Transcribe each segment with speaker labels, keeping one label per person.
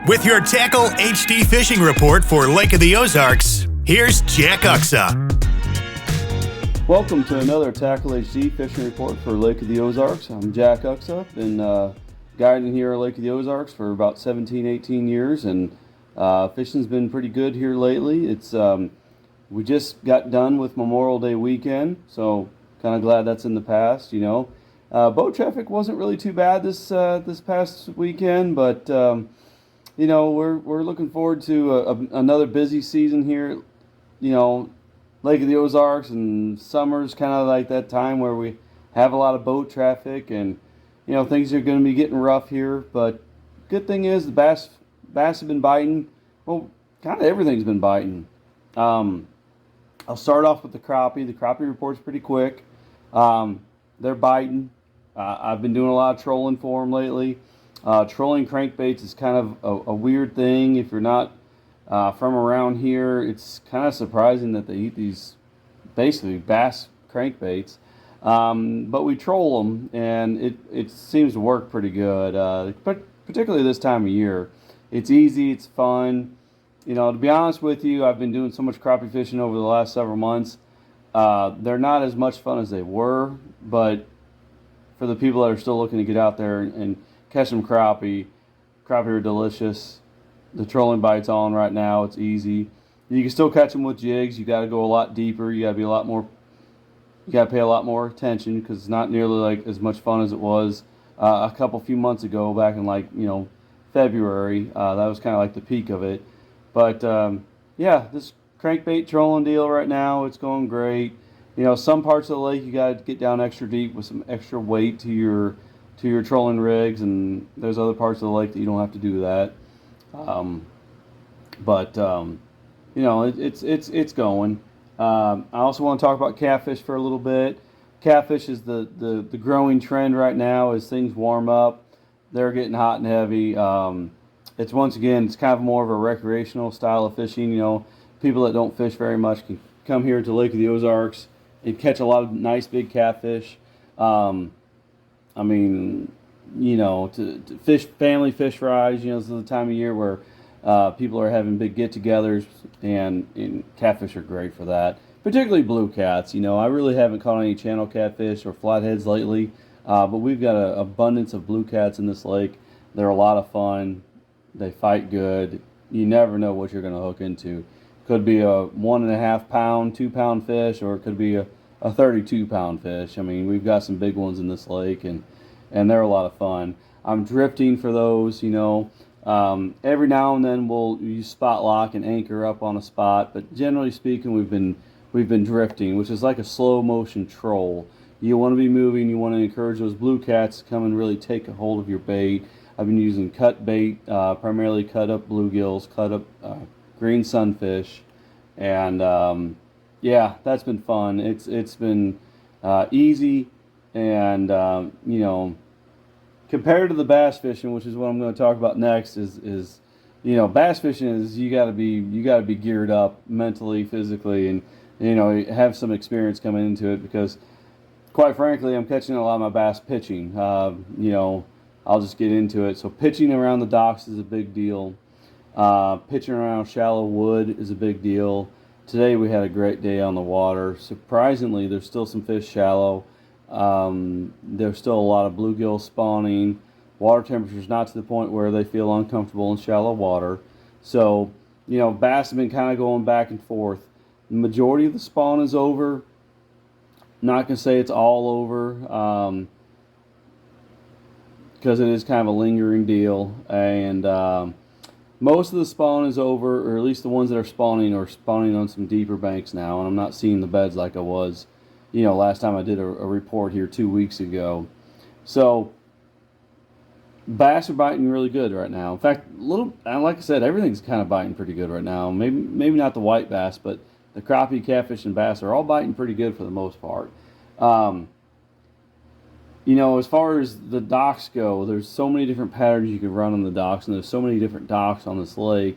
Speaker 1: With your Tackle HD fishing report for Lake of the Ozarks, here's Jack Uxa.
Speaker 2: Welcome to another Tackle HD fishing report for Lake of the Ozarks. I'm Jack Uxa. Been guiding here at Lake of the Ozarks for about 17, 18 years, and fishing's been pretty good here lately. It's we just got done with Memorial Day weekend, so kind of glad that's in the past. Boat traffic wasn't really too bad this past weekend, but we're looking forward to another busy season here. Lake of the Ozarks, and summer's kind of like that time where we have a lot of boat traffic, and things are going to be getting rough here. But good thing is the bass have been biting. Well, kind of everything's been biting. I'll start off with the crappie. The crappie report's pretty quick. They're biting. I've been doing a lot of trolling for them lately. Trolling crankbaits is kind of a weird thing. If you're not from around here, it's kind of surprising that they eat these basically bass crankbaits. But we troll them, and it seems to work pretty good. But particularly this time of year, it's easy, it's fun. To be honest with you, I've been doing so much crappie fishing over the last several months. They're not as much fun as they were, but for the people that are still looking to get out there and catch some crappie are delicious. The trolling bite's on right now. It's easy. You can still catch them with jigs. You got to go a lot deeper. You got to be a lot more. You got to pay a lot more attention because it's not nearly like as much fun as it was a few months ago, back in February. That was kind of like the peak of it. But this crankbait trolling deal right now, it's going great. Some parts of the lake you got to get down extra deep with some extra weight to your trolling rigs, and there's other parts of the lake that you don't have to do that. It's going. I also want to talk about catfish for a little bit. Catfish is the growing trend right now as things warm up. They're getting hot and heavy. It's kind of more of a recreational style of fishing. People that don't fish very much can come here to Lake of the Ozarks and catch a lot of nice big catfish. To fish, family fish fries, this is the time of year where people are having big get-togethers, and catfish are great for that, particularly blue cats. I really haven't caught any channel catfish or flatheads lately, but we've got an abundance of blue cats in this lake. They're a lot of fun. They fight good. You never know what you're going to hook into. Could be a 1.5 pound, 2 pound fish, or it could be a 32 pound fish. We've got some big ones in this lake, and they're a lot of fun. I'm drifting for those. Every now and then we'll use spot lock and anchor up on a spot, but generally speaking, we've been drifting, which is like a slow motion troll. You want to be moving. You want to encourage those blue cats to come and really take a hold of your bait. I've been using cut bait, primarily cut up bluegills, cut up green sunfish, and that's been fun. It's been easy, and compared to the bass fishing, which is what I'm going to talk about next, is bass fishing is you got to be geared up mentally, physically, and have some experience coming into it, because quite frankly, I'm catching a lot of my bass pitching. I'll just get into it. So pitching around the docks is a big deal. Pitching around shallow wood is a big deal. Today we had a great day on the water. Surprisingly, there's still some fish shallow. There's still a lot of bluegill spawning. Water temperature's not to the point where they feel uncomfortable in shallow water. So, bass have been kind of going back and forth. The majority of the spawn is over. Not going to say it's all over, because it is kind of a lingering deal. And most of the spawn is over, or at least the ones that are spawning on some deeper banks now. And I'm not seeing the beds like I was last time I did a report here 2 weeks ago. So bass are biting really good right now. In fact, like I said, everything's kind of biting pretty good right now. Maybe not the white bass, but the crappie, catfish, and bass are all biting pretty good for the most part. As far as the docks go, there's so many different patterns you can run on the docks, and there's so many different docks on this lake.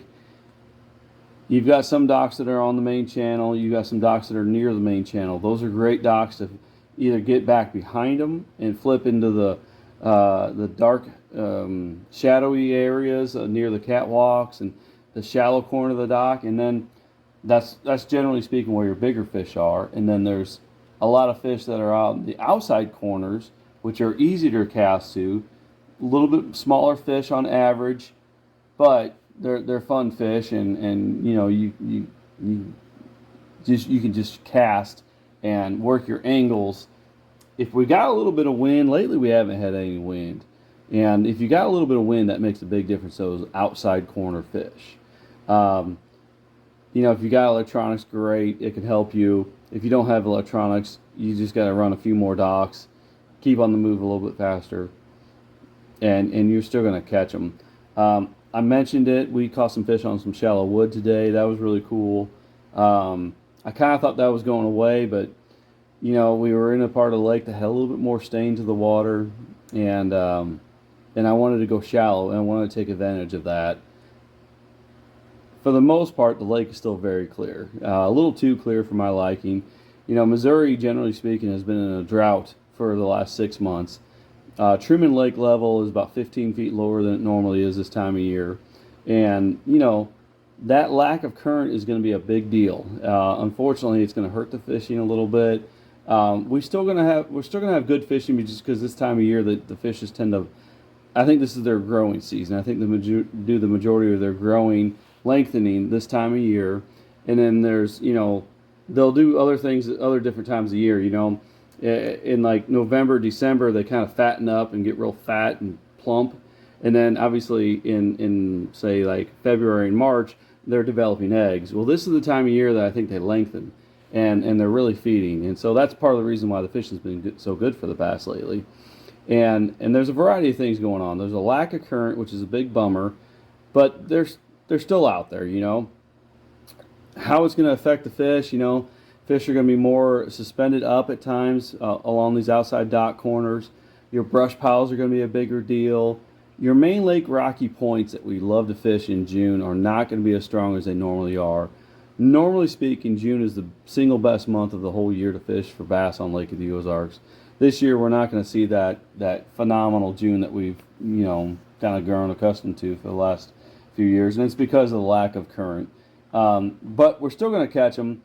Speaker 2: You've got some docks that are on the main channel. You've got some docks that are near the main channel. Those are great docks to either get back behind them and flip into the dark shadowy areas near the catwalks and the shallow corner of the dock, and then that's generally speaking where your bigger fish are. And then there's a lot of fish that are out in the outside corners, which are easier to cast to, a little bit smaller fish on average, but they're fun fish, and you can just cast and work your angles. If we got a little bit of wind, lately we haven't had any wind, and if you got a little bit of wind, that makes a big difference. Those outside corner fish. If you got electronics, great, it can help you. If you don't have electronics, you just got to run a few more docks, keep on the move a little bit faster, and you're still going to catch them. I mentioned it. We caught some fish on some shallow wood today. That was really cool. I kind of thought that was going away, but we were in a part of the lake that had a little bit more stain to the water, and I wanted to go shallow, and I wanted to take advantage of that. For the most part, the lake is still very clear, a little too clear for my liking. Missouri, generally speaking, has been in a drought for the last 6 months. Truman Lake level is about 15 feet lower than it normally is this time of year, and that lack of current is going to be a big deal. Unfortunately, it's going to hurt the fishing a little bit. We're still going to have good fishing, just because this time of year the fishes tend to. I think this is their growing season. I think the majority of their growing, lengthening this time of year, and then there's they'll do other things at other different times of year. In like November, December, they kind of fatten up and get real fat and plump, and then obviously in say like February and March, they're developing eggs. Well, this is the time of year that I think they lengthen, and they're really feeding, and so that's part of the reason why the fishing's been so good for the bass lately. And there's a variety of things going on. There's a lack of current, which is a big bummer, but they're still out there. How it's going to affect the fish, fish are going to be more suspended up at times along these outside dock corners. Your brush piles are going to be a bigger deal. Your main lake rocky points that we love to fish in June are not going to be as strong as they normally are. Normally speaking, June is the single best month of the whole year to fish for bass on Lake of the Ozarks. This year, we're not going to see that phenomenal June that we've kind of grown accustomed to for the last few years, and it's because of the lack of current. But we're still going to catch them.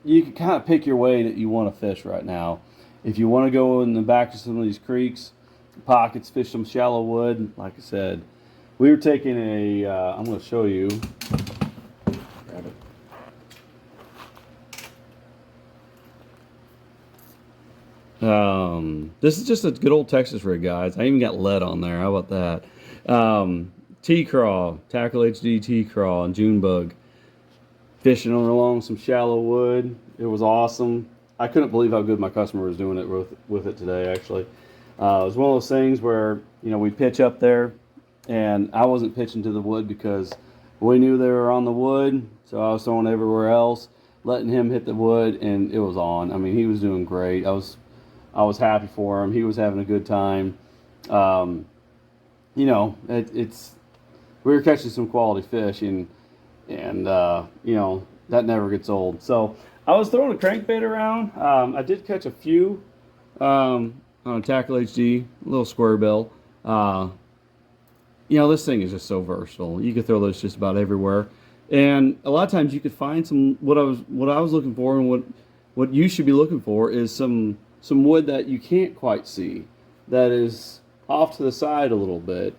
Speaker 2: You can kind of pick your way that you want to fish right now. If you want to go in the back of some of these creeks, pockets, fish some shallow wood, like I said, we were taking I'm going to show you. Grab it. This is just a good old Texas rig, guys. I even got lead on there. How about that? T-craw, Tackle HD T-craw and June bug. Fishing along some shallow wood. It was awesome. I couldn't believe how good my customer was doing it with it today, actually. It was one of those things where, we pitch up there, and I wasn't pitching to the wood because we knew they were on the wood, so I was throwing everywhere else, letting him hit the wood, and it was on. I mean, he was doing great. I was happy for him. He was having a good time. We were catching some quality fish, and that never gets old. So I was throwing a crankbait around. I did catch a few on a Tackle HD, a little square bill. This thing is just so versatile. You could throw those just about everywhere, and a lot of times you could find some. What I was looking for, and what you should be looking for, is some wood that you can't quite see, that is off to the side a little bit,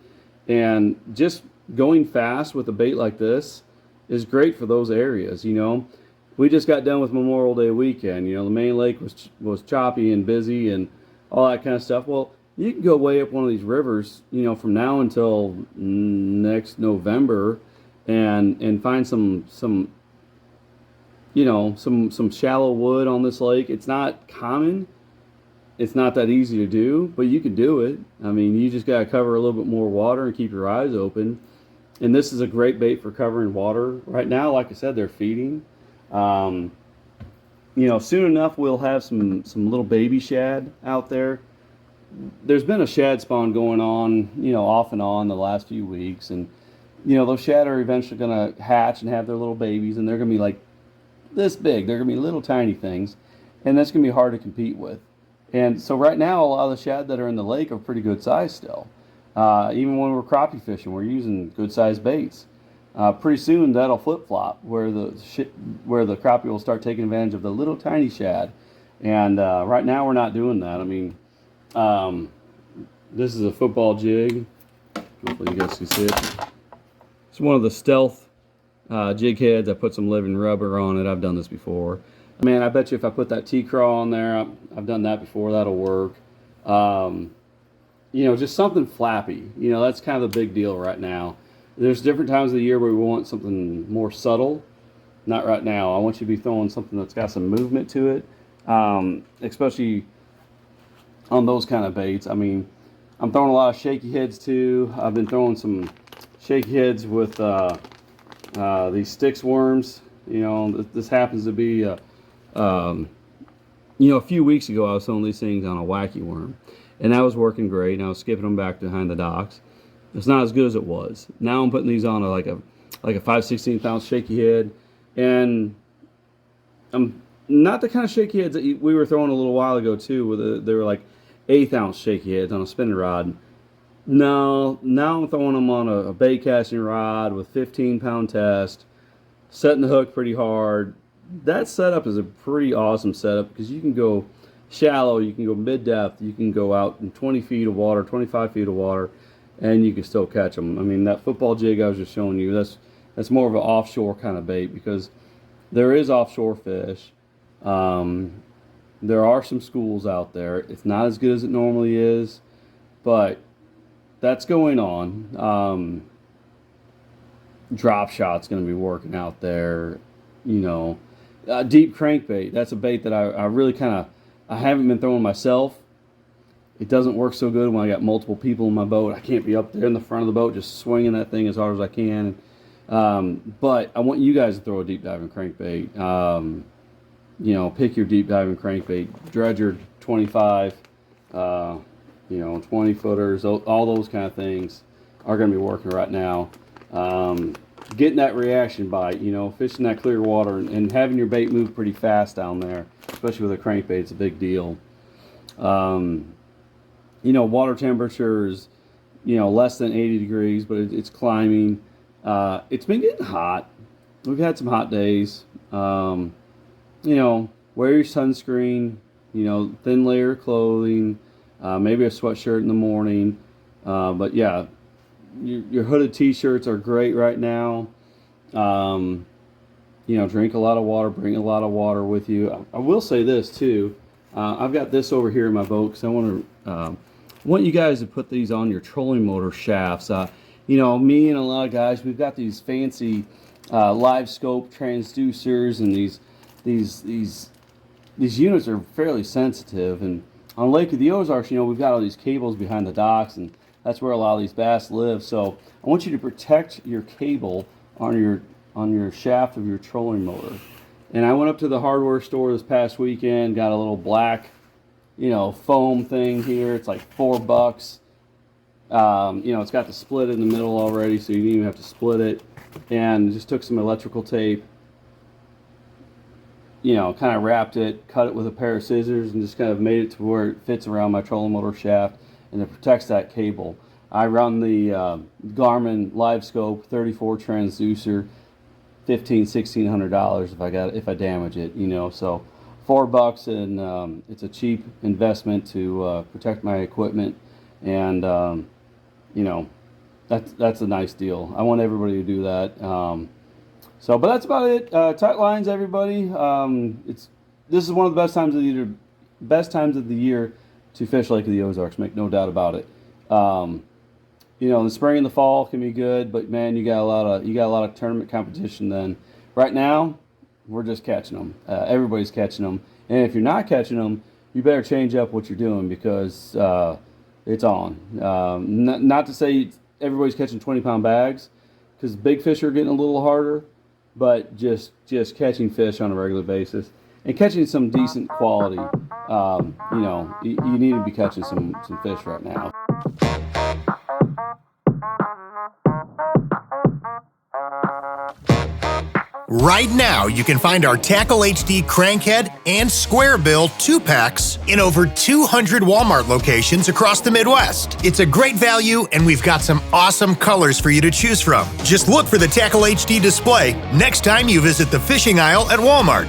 Speaker 2: and just going fast with a bait like this is great for those areas. We just got done with Memorial Day weekend. The main lake was choppy and busy and all that kind of stuff. Well, you can go way up one of these rivers, from now until next November, and find some shallow wood on this lake. It's not common. It's not that easy to do, but you can do it. I mean, you just got to cover a little bit more water and keep your eyes open. And this is a great bait for covering water. Right now, like I said, they're feeding. Soon enough we'll have some little baby shad out there. There's been a shad spawn going on, off and on the last few weeks, and those shad are eventually going to hatch and have their little babies, and they're going to be like this big. They're going to be little tiny things, and that's going to be hard to compete with. And so right now, a lot of the shad that are in the lake are pretty good size still. Even when we're crappie fishing, we're using good sized baits. Pretty soon that'll flip flop where where the crappie will start taking advantage of the little tiny shad. And right now we're not doing that. I mean, this is a football jig. Hopefully you guys can see it. It's one of the stealth jig heads. I put some living rubber on it. I've done this before. Man, I bet you if I put that T-craw on there, I've done that before, that'll work. You know, just something flappy. You know, that's kind of the big deal right now. There's different times of the year where we want something more subtle. Not right now. I want you to be throwing something that's got some movement to it, especially on those kind of baits. I mean, I'm throwing a lot of shaky heads too. I've been throwing some shaky heads with these sticks worms. You know, this happens to be, you know, a few weeks ago I was throwing these things on a wacky worm, and that was working great. And I was skipping them back behind the docks. It's not as good as it was. Now I'm putting these on like a 5/16 ounce shaky head, and I'm not the kind of shaky heads that we were throwing a little while ago too. They were like 1/8 ounce shaky heads on a spinning rod. No, now I'm throwing them on a bait casting rod with 15-pound test, setting the hook pretty hard. That setup is a pretty awesome setup because you can go shallow, you can go mid-depth, you can go out in 20 feet of water, 25 feet of water, and you can still catch them. I mean, that football jig I was just showing you, that's more of an offshore kind of bait because there is offshore fish. There are some schools out there. It's not as good as it normally is, but that's going on. Drop shot's going to be working out there. You know, deep crankbait. That's a bait that I really I haven't been throwing myself. It doesn't work so good when I got multiple people in my boat. I can't be up there in the front of the boat just swinging that thing as hard as I can. But I want you guys to throw a deep diving crankbait. You know, pick your deep diving crankbait. Dredger 25, you know, 20 footers, all those kind of things are going to be working right now. Getting that reaction bite, you know, fishing that clear water and having your bait move pretty fast down there, especially with a crankbait, it's a big deal. You know, water temperature is, you know, less than 80 degrees, but it's climbing. It's been getting hot. We've had some hot days. You know, wear your sunscreen, you know, thin layer of clothing, maybe a sweatshirt in the morning. But yeah, your hooded t-shirts are great right now. You know, drink a lot of water, bring a lot of water with you. I will say this too. I've got this over here in my boat because I want you guys to put these on your trolling motor shafts. You know, me and a lot of guys, we've got these fancy live scope transducers, and these units are fairly sensitive. And on Lake of the Ozarks, you know, we've got all these cables behind the docks, and that's where a lot of these bass live. So I want you to protect your cable on your shaft of your trolling motor. And I went up to the hardware store this past weekend, got a little black, you know, foam thing here. It's like $4. You know, it's got the split in the middle already, so you didn't even have to split it. And just took some electrical tape, you know, kind of wrapped it, cut it with a pair of scissors, and just kind of made it to where it fits around my trolling motor shaft, and it protects that cable. I run the Garmin Live Scope 34 transducer, $1,600 if I damage it, you know. So $4, and it's a cheap investment to protect my equipment, and you know, that's a nice deal. I want everybody to do that. But that's about it. Tight lines, everybody. This is one of the best times of the year to fish Lake of the Ozarks. Make no doubt about it. You know, the spring and the fall can be good, but man, you got a lot of tournament competition. Then, right now, we're just catching them. Everybody's catching them, and if you're not catching them, you better change up what you're doing because it's on. Not to say everybody's catching 20-pound bags, because big fish are getting a little harder, but just catching fish on a regular basis and catching some decent quality. You know, you need to be catching some fish right now.
Speaker 1: Right now, you can find our Tackle HD Crankhead and Square Bill 2-packs in over 200 Walmart locations across the Midwest. It's a great value, and we've got some awesome colors for you to choose from. Just look for the Tackle HD display next time you visit the fishing aisle at Walmart.